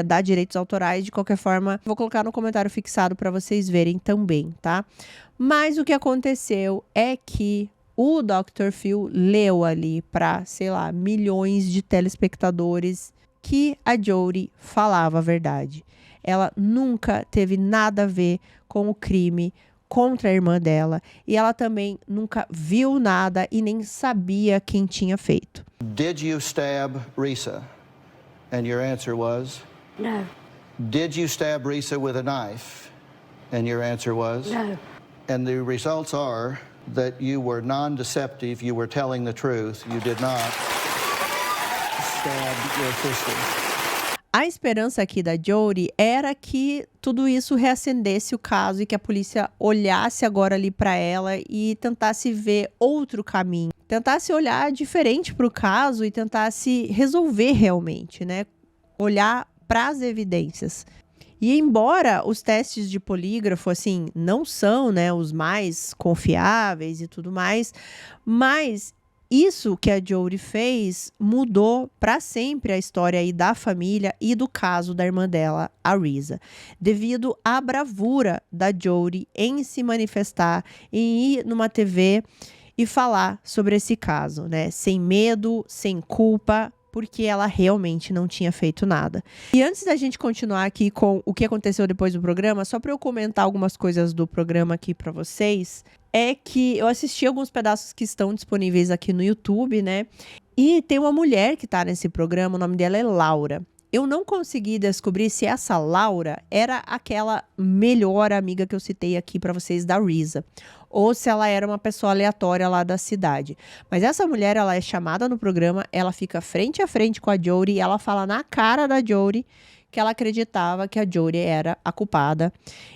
dar direitos autorais. De qualquer forma, vou colocar no comentário fixado para vocês verem também, tá? Mas o que aconteceu é que o Dr. Phil leu ali para, sei lá, milhões de telespectadores que a Jodie falava a verdade. Ela nunca teve nada a ver com o crime contra a irmã dela. E ela também nunca viu nada e nem sabia quem tinha feito. Did you stab Risa? And your answer was? No. Did you stab Risa with a knife? And your answer was? No. And the results are that you were non-deceptive, you were telling the truth, you did not stab your sister. A esperança aqui da Jodie era que tudo isso reacendesse o caso e que a polícia olhasse agora ali para ela e tentasse ver outro caminho. Tentasse olhar diferente para o caso e tentasse resolver realmente, né? Olhar para as evidências. E embora os testes de polígrafo, assim, não são, né, os mais confiáveis e tudo mais, mas Isso que a Jodie fez mudou para sempre a história aí da família e do caso da irmã dela, a Risa, devido à bravura da Jodie em se manifestar, em ir numa TV e falar sobre esse caso, né? Sem medo, sem culpa, porque ela realmente não tinha feito nada. E antes da gente continuar aqui com o que aconteceu depois do programa, só para eu comentar algumas coisas do programa aqui para vocês, é que eu assisti alguns pedaços que estão disponíveis aqui no YouTube, né? E tem uma mulher que tá nesse programa, o nome dela é Laura. Eu não consegui descobrir se essa Laura era aquela melhor amiga que eu citei aqui para vocês da Risa, ou se ela era uma pessoa aleatória lá da cidade. Mas essa mulher, ela é chamada no programa, ela fica frente a frente com a Jodie e ela fala na cara da Jodie que ela acreditava que a Jodie era a culpada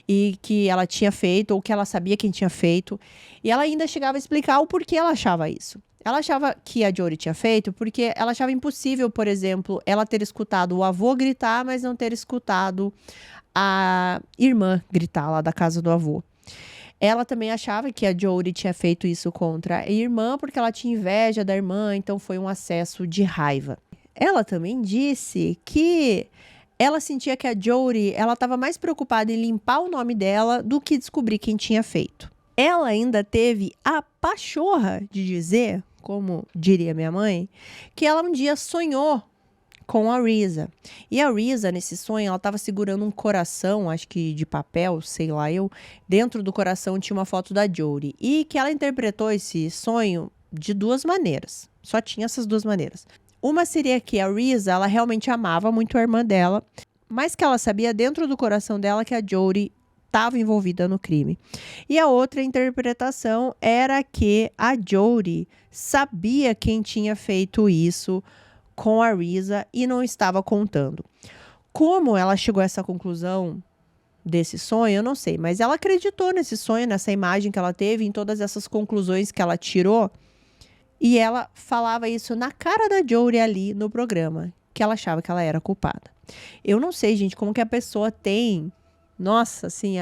e que ela tinha feito, ou que ela sabia quem tinha feito. E ela ainda chegava a explicar o porquê ela achava isso. Ela achava que a Jodie tinha feito porque ela achava impossível, por exemplo, ela ter escutado o avô gritar, mas não ter escutado a irmã gritar lá da casa do avô. Ela também achava que a Jodie tinha feito isso contra a irmã porque ela tinha inveja da irmã, então foi um acesso de raiva. Ela também disse que ela sentia que a Jodie, ela estava mais preocupada em limpar o nome dela do que descobrir quem tinha feito. Ela ainda teve a pachorra de dizer, como diria minha mãe, que ela um dia sonhou com a Risa. E a Risa, nesse sonho, ela estava segurando um coração, acho que de papel, sei lá eu. Dentro do coração tinha uma foto da Jodie. E que ela interpretou esse sonho de duas maneiras. Só tinha essas duas maneiras. Uma seria que a Risa, ela realmente amava muito a irmã dela, mas que ela sabia dentro do coração dela que a Jodie estava envolvida no crime. E a outra interpretação era que a Jodie sabia quem tinha feito isso com a Risa e não estava contando. Como ela chegou a essa conclusão desse sonho, eu não sei, mas ela acreditou nesse sonho, nessa imagem que ela teve, em todas essas conclusões que ela tirou. E ela falava isso na cara da Jodie ali no programa, que ela achava que ela era culpada. Eu não sei, gente, como que a pessoa tem... Nossa, assim,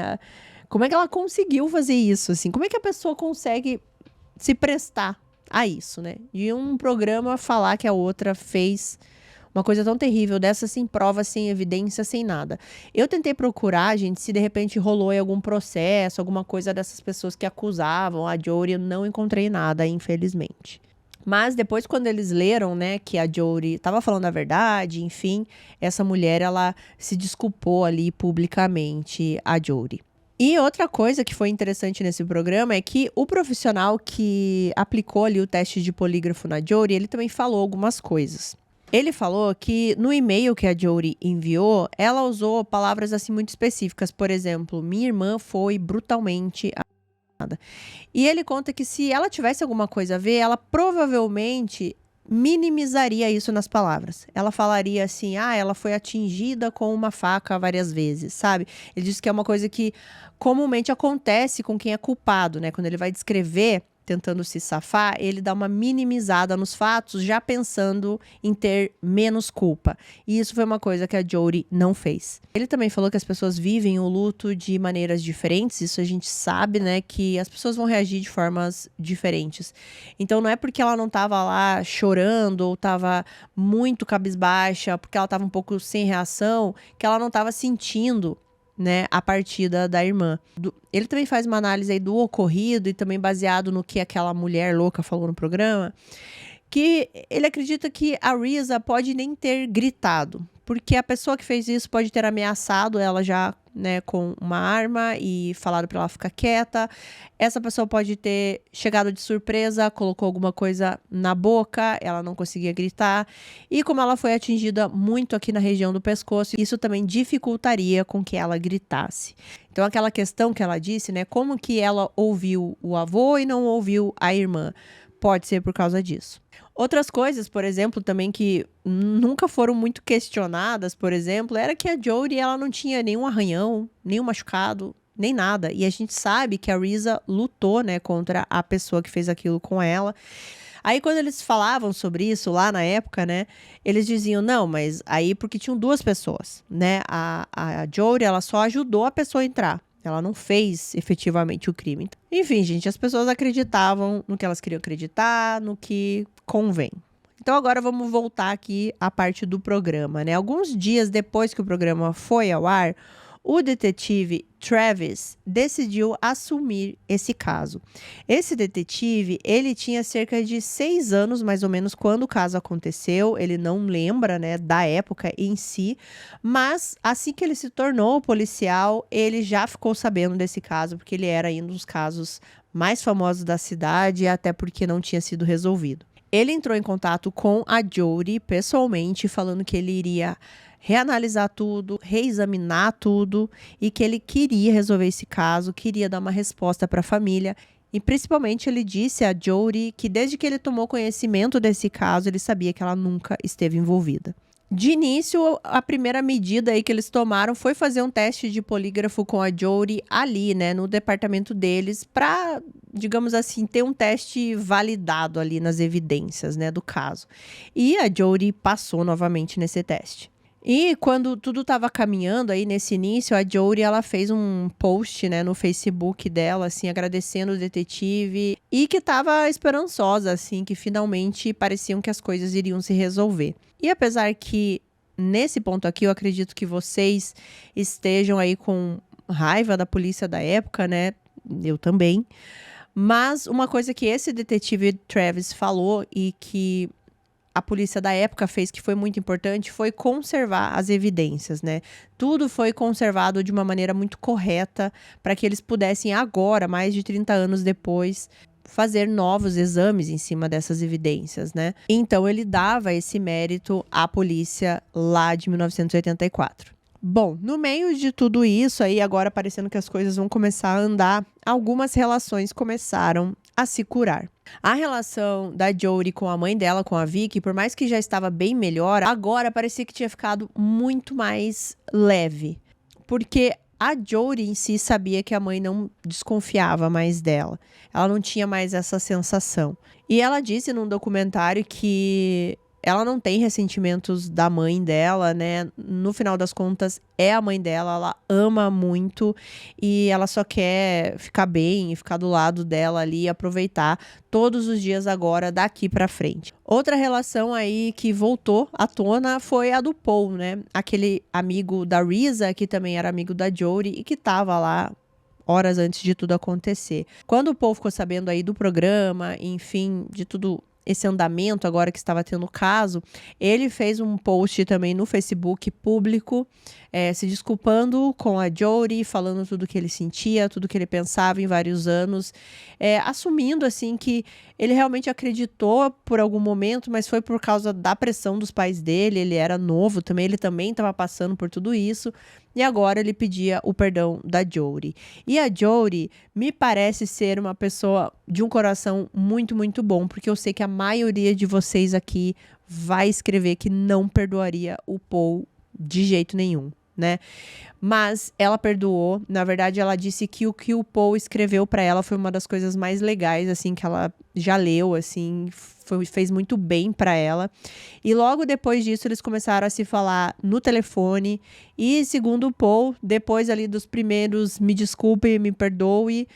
como é que ela conseguiu fazer isso, assim? Como é que a pessoa consegue se prestar a isso, né? De um programa falar que a outra fez uma coisa tão terrível dessa, sem prova, sem evidência, sem nada. Eu tentei procurar, gente, se de repente rolou em algum processo, alguma coisa dessas pessoas que acusavam a Jodie, eu não encontrei nada, infelizmente. Mas depois, quando eles leram, né, que a Jodie estava falando a verdade, enfim, essa mulher, ela se desculpou ali publicamente a Jodie. E outra coisa que foi interessante nesse programa é que o profissional que aplicou ali o teste de polígrafo na Jodie, ele também falou algumas coisas. Ele falou que no e-mail que a Jodie enviou, ela usou palavras assim muito específicas. Por exemplo, minha irmã foi brutalmente assassinada. E ele conta que se ela tivesse alguma coisa a ver, ela provavelmente minimizaria isso nas palavras. Ela falaria assim, ela foi atingida com uma faca várias vezes, sabe? Ele diz que é uma coisa que comumente acontece com quem é culpado, né? Quando ele vai descrever tentando se safar, ele dá uma minimizada nos fatos, já pensando em ter menos culpa. E isso foi uma coisa que a Jodie não fez. Ele também falou que as pessoas vivem o luto de maneiras diferentes, isso a gente sabe, né, que as pessoas vão reagir de formas diferentes. Então não é porque ela não tava lá chorando ou tava muito cabisbaixa, porque ela tava um pouco sem reação, que ela não tava sentindo, né, a partida da irmã. Ele também faz uma análise aí do ocorrido e também baseado no que aquela mulher louca falou no programa, que ele acredita que a Risa pode nem ter gritado, porque a pessoa que fez isso pode ter ameaçado ela já, né, com uma arma e falado para ela ficar quieta. Essa pessoa pode ter chegado de surpresa, colocou alguma coisa na boca, ela não conseguia gritar. E como ela foi atingida muito aqui na região do pescoço, isso também dificultaria com que ela gritasse. Então aquela questão que ela disse, né, como que ela ouviu o avô e não ouviu a irmã? Pode ser por causa disso. Outras coisas, por exemplo, também que nunca foram muito questionadas, por exemplo, era que a Jodie, ela não tinha nenhum arranhão, nenhum machucado, nem nada. E a gente sabe que a Risa lutou, né, contra a pessoa que fez aquilo com ela. Aí quando eles falavam sobre isso lá na época, né, eles diziam, não, mas aí porque tinham duas pessoas, né, a Jodie, ela só ajudou a pessoa a entrar. Ela não fez efetivamente o crime. Enfim, gente, as pessoas acreditavam no que elas queriam acreditar, no que convém. Então agora vamos voltar aqui à parte do programa, né? Alguns dias depois que o programa foi ao ar, o detetive Travis decidiu assumir esse caso. Esse detetive, ele tinha cerca de 6 anos, mais ou menos, quando o caso aconteceu. Ele não lembra, né, da época em si, mas assim que ele se tornou policial, ele já ficou sabendo desse caso, porque ele era um dos casos mais famosos da cidade, até porque não tinha sido resolvido. Ele entrou em contato com a Jody pessoalmente, falando que ele iria reanalisar tudo, reexaminar tudo e que ele queria resolver esse caso, queria dar uma resposta para a família. E principalmente ele disse a Jody que desde que ele tomou conhecimento desse caso, ele sabia que ela nunca esteve envolvida. De início, a primeira medida aí que eles tomaram foi fazer um teste de polígrafo com a Jody ali, né, no departamento deles, para, digamos assim, ter um teste validado ali nas evidências, né, do caso. E a Jody passou novamente nesse teste. E quando tudo estava caminhando aí nesse início, a Jody, ela fez um post, né, no Facebook dela, assim, agradecendo o detetive e que estava esperançosa, assim, que finalmente pareciam que as coisas iriam se resolver. E apesar que nesse ponto aqui eu acredito que vocês estejam aí com raiva da polícia da época, né, eu também, mas uma coisa que esse detetive Travis falou e que a polícia da época fez, que foi muito importante, foi conservar as evidências, né? Tudo foi conservado de uma maneira muito correta para que eles pudessem agora, mais de 30 anos depois, fazer novos exames em cima dessas evidências, né? Então ele dava esse mérito à polícia lá de 1984. Bom, no meio de tudo isso aí, agora parecendo que as coisas vão começar a andar, algumas relações começaram a se curar. A relação da Jody com a mãe dela, com a Vicky, por mais que já estava bem melhor, agora parecia que tinha ficado muito mais leve. Porque a Jody em si sabia que a mãe não desconfiava mais dela. Ela não tinha mais essa sensação. E ela disse num documentário que ela não tem ressentimentos da mãe dela, né? No final das contas, é a mãe dela, ela ama muito e ela só quer ficar bem, ficar do lado dela ali e aproveitar todos os dias agora, daqui pra frente. Outra relação aí que voltou à tona foi a do Paul, né? Aquele amigo da Risa, que também era amigo da Jody e que tava lá horas antes de tudo acontecer. Quando o Paul ficou sabendo aí do programa, enfim, de tudo esse andamento agora que estava tendo o caso, ele fez um post também no Facebook público, se desculpando com a Jody, falando tudo que ele sentia, tudo que ele pensava em vários anos, assumindo assim que ele realmente acreditou por algum momento, mas foi por causa da pressão dos pais dele, ele era novo também, ele também estava passando por tudo isso, e agora ele pedia o perdão da Jody. E a Jody me parece ser uma pessoa de um coração muito, muito bom, porque eu sei que a maioria de vocês aqui vai escrever que não perdoaria o Paul de jeito nenhum, né? Mas ela perdoou. Na verdade, ela disse que o que o Paul escreveu para ela foi uma das coisas mais legais, assim, que ela já leu, assim, fez muito bem para ela. E logo depois disso, eles começaram a se falar no telefone. E segundo o Paul, depois ali dos primeiros me desculpe, me perdoe,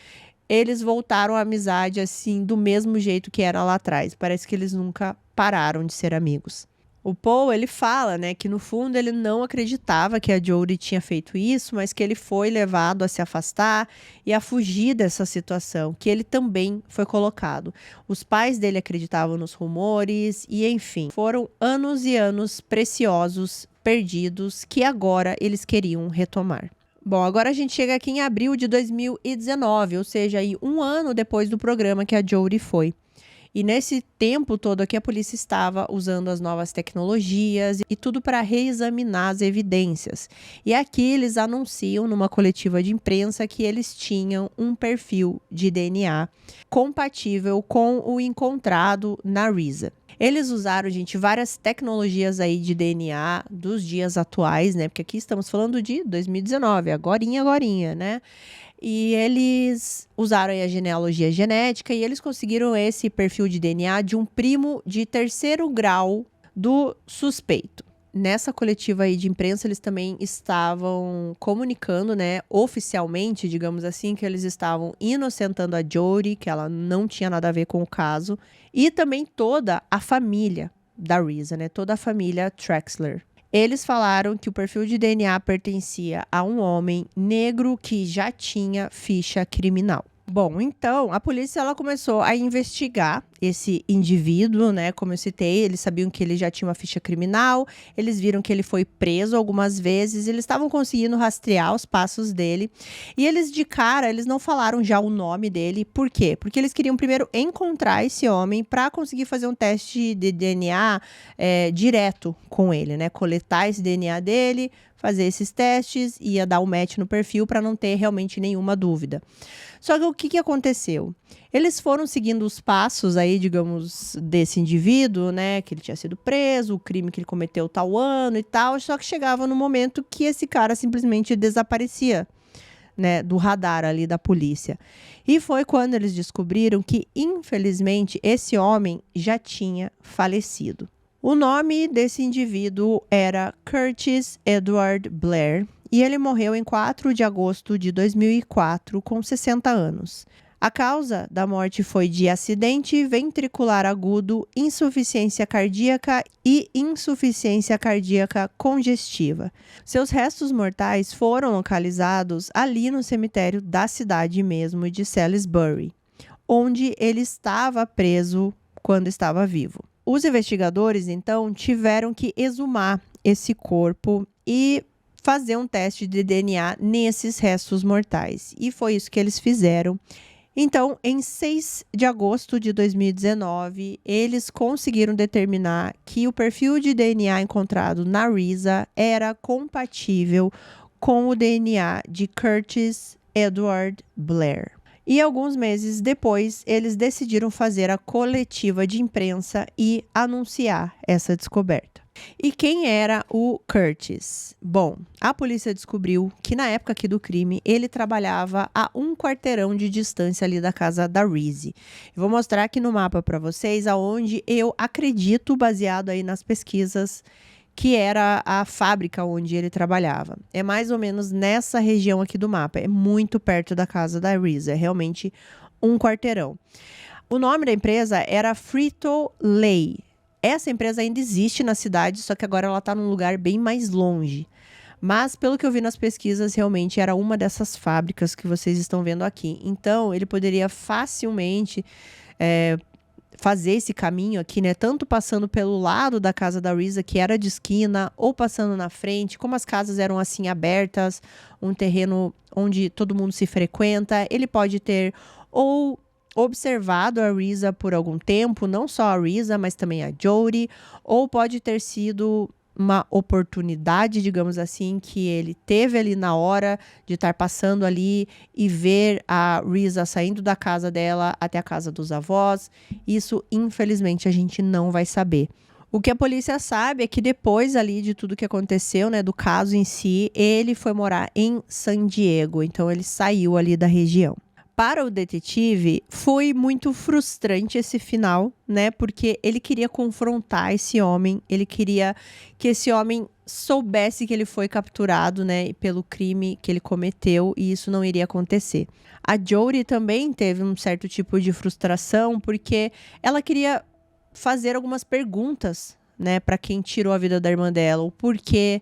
eles voltaram à amizade, assim, do mesmo jeito que era lá atrás. Parece que eles nunca pararam de ser amigos. O Paul, ele fala, né, que no fundo ele não acreditava que a Jody tinha feito isso, mas que ele foi levado a se afastar e a fugir dessa situação, que ele também foi colocado. Os pais dele acreditavam nos rumores e, enfim, foram anos e anos preciosos, perdidos, que agora eles queriam retomar. Bom, agora a gente chega aqui em abril de 2019, ou seja, aí um ano depois do programa que a Jody foi. E nesse tempo todo aqui a polícia estava usando as novas tecnologias e tudo para reexaminar as evidências. E aqui eles anunciam numa coletiva de imprensa que eles tinham um perfil de DNA compatível com o encontrado na Risa. Eles usaram, gente, várias tecnologias aí de DNA dos dias atuais, né? Porque aqui estamos falando de 2019, agorinha, né? E eles usaram aí a genealogia genética e eles conseguiram esse perfil de DNA de um primo de terceiro grau do suspeito. nessa coletiva aí de imprensa, eles também estavam comunicando, né, oficialmente, digamos assim, que eles estavam inocentando a Jodi, que ela não tinha nada a ver com o caso, e também toda a família da Risa, né, toda a família Traxler. Eles falaram que o perfil de DNA pertencia a um homem negro que já tinha ficha criminal. Bom, então, a polícia ela começou a investigar esse indivíduo, né? Como eu citei, eles sabiam que ele já tinha uma ficha criminal, eles viram que ele foi preso algumas vezes, eles estavam conseguindo rastrear os passos dele. E eles, de cara, eles não falaram já o nome dele. Por quê? Porque eles queriam primeiro encontrar esse homem para conseguir fazer um teste de DNA direto com ele, né? Coletar esse DNA dele, fazer esses testes, ia dar o match no perfil para não ter realmente nenhuma dúvida. Só que o que aconteceu? Eles foram seguindo os passos aí, digamos, desse indivíduo, né? Que ele tinha sido preso, o crime que ele cometeu tal ano e tal. Só que chegava no momento que esse cara simplesmente desaparecia, né? Do radar ali da polícia. E foi quando eles descobriram que, infelizmente, esse homem já tinha falecido. O nome desse indivíduo era Curtis Edward Blair. E ele morreu em 4 de agosto de 2004, com 60 anos. A causa da morte foi de acidente ventricular agudo, insuficiência cardíaca e insuficiência cardíaca congestiva. Seus restos mortais foram localizados ali no cemitério da cidade mesmo de Salisbury, onde ele estava preso quando estava vivo. Os investigadores, então, tiveram que exumar esse corpo e fazer um teste de DNA nesses restos mortais. E foi isso que eles fizeram. Então, em 6 de agosto de 2019, eles conseguiram determinar que o perfil de DNA encontrado na Risa era compatível com o DNA de Curtis Edward Blair. E alguns meses depois, eles decidiram fazer a coletiva de imprensa e anunciar essa descoberta. E quem era o Curtis? Bom, a polícia descobriu que na época aqui do crime, ele trabalhava a 1 quarteirão de distância ali da casa da Reese. Eu vou mostrar aqui no mapa para vocês aonde eu acredito, baseado aí nas pesquisas, que era a fábrica onde ele trabalhava. É mais ou menos nessa região aqui do mapa. É muito perto da casa da Reese. É realmente 1 quarteirão. O nome da empresa era Frito-Lay. Essa empresa ainda existe na cidade, só que agora ela está num lugar bem mais longe. Mas, pelo que eu vi nas pesquisas, realmente era uma dessas fábricas que vocês estão vendo aqui. Então, ele poderia facilmente fazer esse caminho aqui, né? Tanto passando pelo lado da casa da Risa, que era de esquina, ou passando na frente. Como as casas eram assim abertas, um terreno onde todo mundo se frequenta, ele pode ter ou observado a Risa por algum tempo, não só a Risa, mas também a Jodi, ou pode ter sido uma oportunidade, digamos assim, que ele teve ali na hora de estar passando ali e ver a Risa saindo da casa dela até a casa dos avós. Isso, infelizmente, a gente não vai saber. O que a polícia sabe é que depois ali de tudo que aconteceu, né, do caso em si, ele foi morar em San Diego, então ele saiu ali da região. Para o detetive, foi muito frustrante esse final, né? Porque ele queria confrontar esse homem, ele queria que esse homem soubesse que ele foi capturado, né? Pelo crime que ele cometeu, e isso não iria acontecer. A Jodi também teve um certo tipo de frustração, porque ela queria fazer algumas perguntas, né? Para quem tirou a vida da irmã dela, o porquê.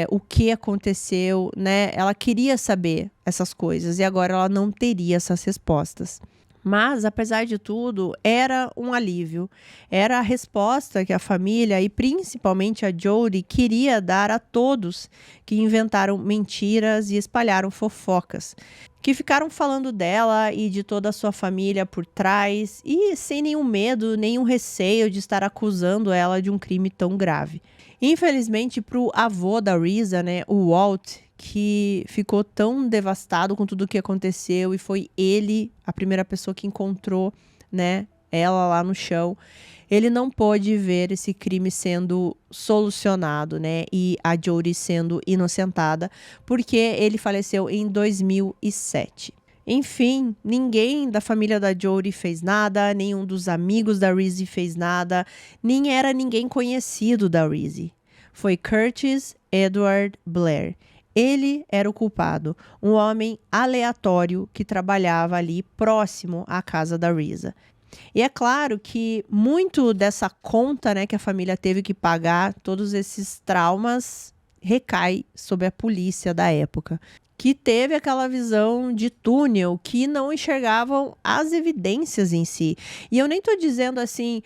O que aconteceu, né? Ela queria saber essas coisas e agora ela não teria essas respostas. Mas, apesar de tudo, era um alívio. Era a resposta que a família e principalmente a Jodi queria dar a todos que inventaram mentiras e espalharam fofocas, que ficaram falando dela e de toda a sua família por trás e sem nenhum medo, nenhum receio de estar acusando ela de um crime tão grave. Infelizmente, para o avô da Risa, né, o Walt, que ficou tão devastado com tudo o que aconteceu e foi ele a primeira pessoa que encontrou, né, ela lá no chão, ele não pôde ver esse crime sendo solucionado, né, e a Jodi sendo inocentada, porque ele faleceu em 2007. Enfim, ninguém da família da Jodi fez nada, nenhum dos amigos da Reese fez nada, nem era ninguém conhecido da Reese. foi Curtis Edward Blair. Ele era o culpado, um homem aleatório que trabalhava ali próximo à casa da Risa. E é claro que muito dessa conta, né, que a família teve que pagar, todos esses traumas, recai sobre a polícia da época, que teve aquela visão de túnel, que não enxergavam as evidências em si. E eu nem tô dizendo assim,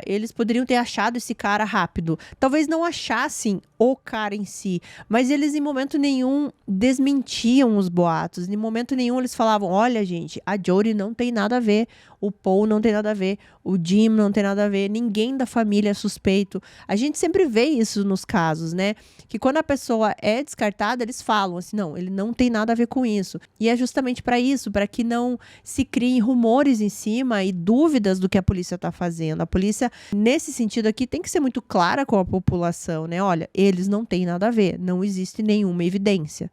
eles poderiam ter achado esse cara rápido. Talvez não achassem o cara em si, mas eles em momento nenhum desmentiam os boatos. Em momento nenhum eles falavam, olha gente, a Jodi não tem nada a ver, o Paul não tem nada a ver, o Jim não tem nada a ver, ninguém da família é suspeito. A gente sempre vê isso nos casos, né? Que quando a pessoa é descartada, eles falam assim, não, ele não tem nada a ver com isso. E é justamente para isso, para que não se criem rumores em cima e dúvidas do que a polícia está fazendo. A polícia, nesse sentido aqui, tem que ser muito clara com a população, né? Olha, eles não têm nada a ver, não existe nenhuma evidência.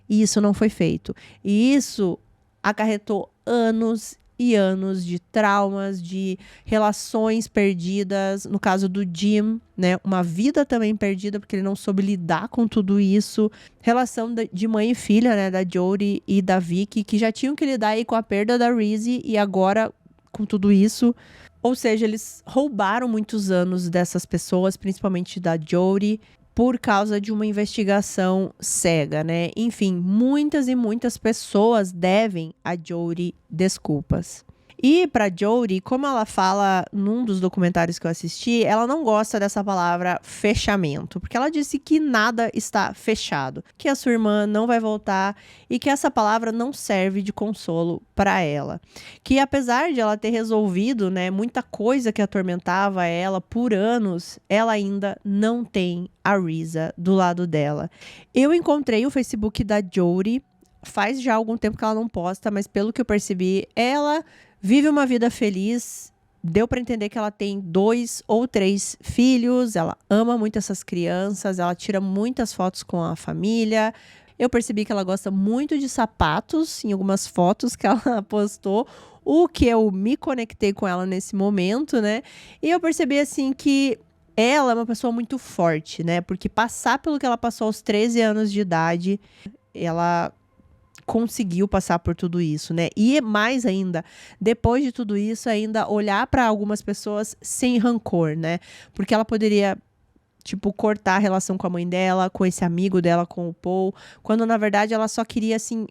E isso não foi feito. E isso acarretou anos e anos de traumas, de relações perdidas, no caso do Jim, né, uma vida também perdida, porque ele não soube lidar com tudo isso, relação de mãe e filha, né, da Jodi e da Vicky, que já tinham que lidar aí com a perda da Reese e agora com tudo isso, ou seja, eles roubaram muitos anos dessas pessoas, principalmente da Jodi, por causa de uma investigação cega, né? Enfim, muitas e muitas pessoas devem a Jodi desculpas. E para Jodi, como ela fala num dos documentários que eu assisti, ela não gosta dessa palavra fechamento, porque ela disse que nada está fechado, que a sua irmã não vai voltar e que essa palavra não serve de consolo para ela. Que apesar de ela ter resolvido, né, muita coisa que atormentava ela por anos, ela ainda não tem a Risa do lado dela. Eu encontrei o Facebook da Jodi, faz já algum tempo que ela não posta, mas pelo que eu percebi, ela vive uma vida feliz, deu para entender que ela tem 2 ou 3 filhos, ela ama muito essas crianças, ela tira muitas fotos com a família. Eu percebi que ela gosta muito de sapatos em algumas fotos que ela postou, o que eu me conectei com ela nesse momento, né? E eu percebi assim que ela é uma pessoa muito forte, né? Porque passar pelo que ela passou aos 13 anos de idade, ela conseguiu passar por tudo isso, né? E mais ainda, depois de tudo isso, ainda olhar para algumas pessoas sem rancor, né? Porque ela poderia, tipo, cortar a relação com a mãe dela, com esse amigo dela, com o Paul, quando na verdade ela só queria, assim,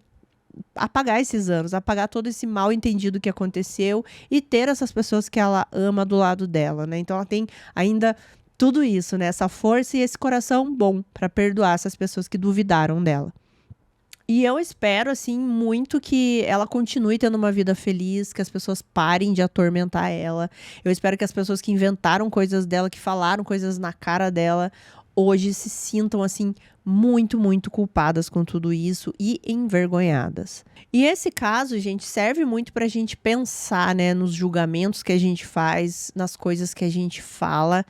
apagar esses anos, apagar todo esse mal entendido que aconteceu e ter essas pessoas que ela ama do lado dela, né? Então ela tem ainda tudo isso, né? Essa força e esse coração bom para perdoar essas pessoas que duvidaram dela. E eu espero, assim, muito que ela continue tendo uma vida feliz, que as pessoas parem de atormentar ela. Eu espero que as pessoas que inventaram coisas dela, que falaram coisas na cara dela, hoje se sintam, assim, muito, muito culpadas com tudo isso e envergonhadas. E esse caso, gente, serve muito pra gente pensar, né, nos julgamentos que a gente faz, nas coisas que a gente fala,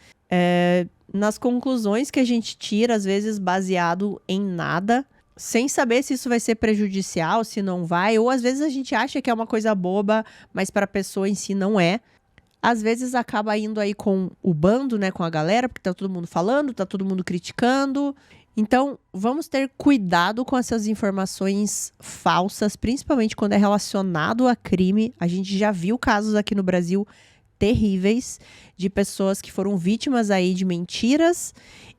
nas conclusões que a gente tira, às vezes baseado em nada, sem saber se isso vai ser prejudicial, se não vai, ou às vezes a gente acha que é uma coisa boba, mas para a pessoa em si não é. Às vezes acaba indo aí com o bando, né, com a galera, porque tá todo mundo falando, tá todo mundo criticando. Então, vamos ter cuidado com essas informações falsas, principalmente quando é relacionado a crime. A gente já viu casos aqui no Brasil terríveis de pessoas que foram vítimas aí de mentiras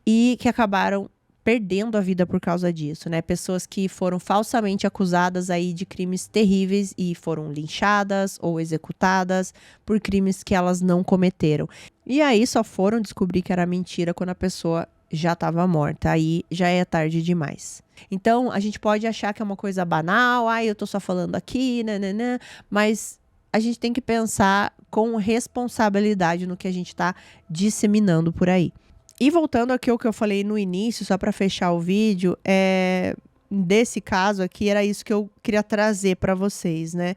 e que acabaram perdendo a vida por causa disso, né? Pessoas que foram falsamente acusadas aí de crimes terríveis e foram linchadas ou executadas por crimes que elas não cometeram. E aí só foram descobrir que era mentira quando a pessoa já estava morta. Aí já é tarde demais. Então, a gente pode achar que é uma coisa banal, eu tô só falando aqui, nananã, mas a gente tem que pensar com responsabilidade no que a gente tá disseminando por aí. E voltando aqui ao que eu falei no início, só para fechar o vídeo, desse caso aqui, era isso que eu queria trazer para vocês, né?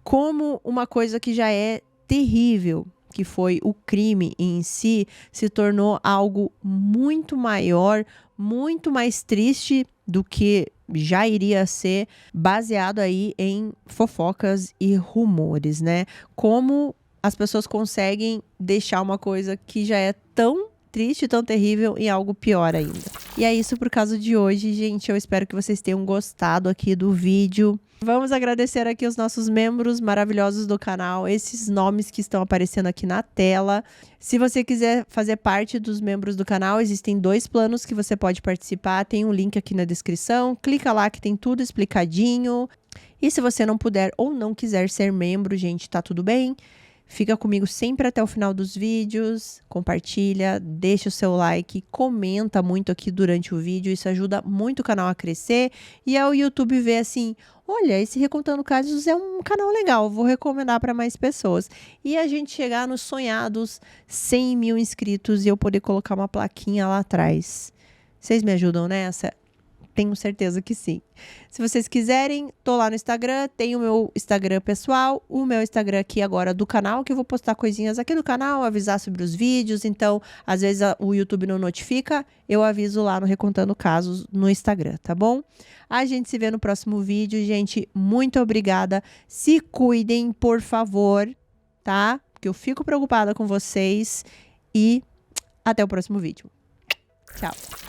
Como uma coisa que já é terrível, que foi o crime em si, se tornou algo muito maior, muito mais triste do que já iria ser, baseado aí em fofocas e rumores, né? Como as pessoas conseguem deixar uma coisa que já é tão triste, tão terrível em algo pior ainda. E é isso por causa de hoje, gente. Eu espero que vocês tenham gostado aqui do vídeo. Vamos agradecer aqui os nossos membros maravilhosos do canal, esses nomes que estão aparecendo aqui na tela. Se você quiser fazer parte dos membros do canal, existem 2 planos que você pode participar. Tem um link aqui na descrição. Clica lá que tem tudo explicadinho. E se você não puder ou não quiser ser membro, gente, tá tudo bem? Fica comigo sempre até o final dos vídeos, compartilha, deixa o seu like, comenta muito aqui durante o vídeo, isso ajuda muito o canal a crescer e ao YouTube ver assim, olha, esse Recontando Casos é um canal legal, vou recomendar para mais pessoas. E a gente chegar nos sonhados 100 mil inscritos e eu poder colocar uma plaquinha lá atrás. Vocês me ajudam nessa? Tenho certeza que sim. Se vocês quiserem, tô lá no Instagram, tem o meu Instagram pessoal, o meu Instagram aqui agora do canal, que eu vou postar coisinhas aqui do canal, avisar sobre os vídeos, então, às vezes o YouTube não notifica, eu aviso lá no Recontando Casos no Instagram, tá bom? A gente se vê no próximo vídeo, gente, muito obrigada, se cuidem, por favor, tá? Porque eu fico preocupada com vocês e até o próximo vídeo. Tchau!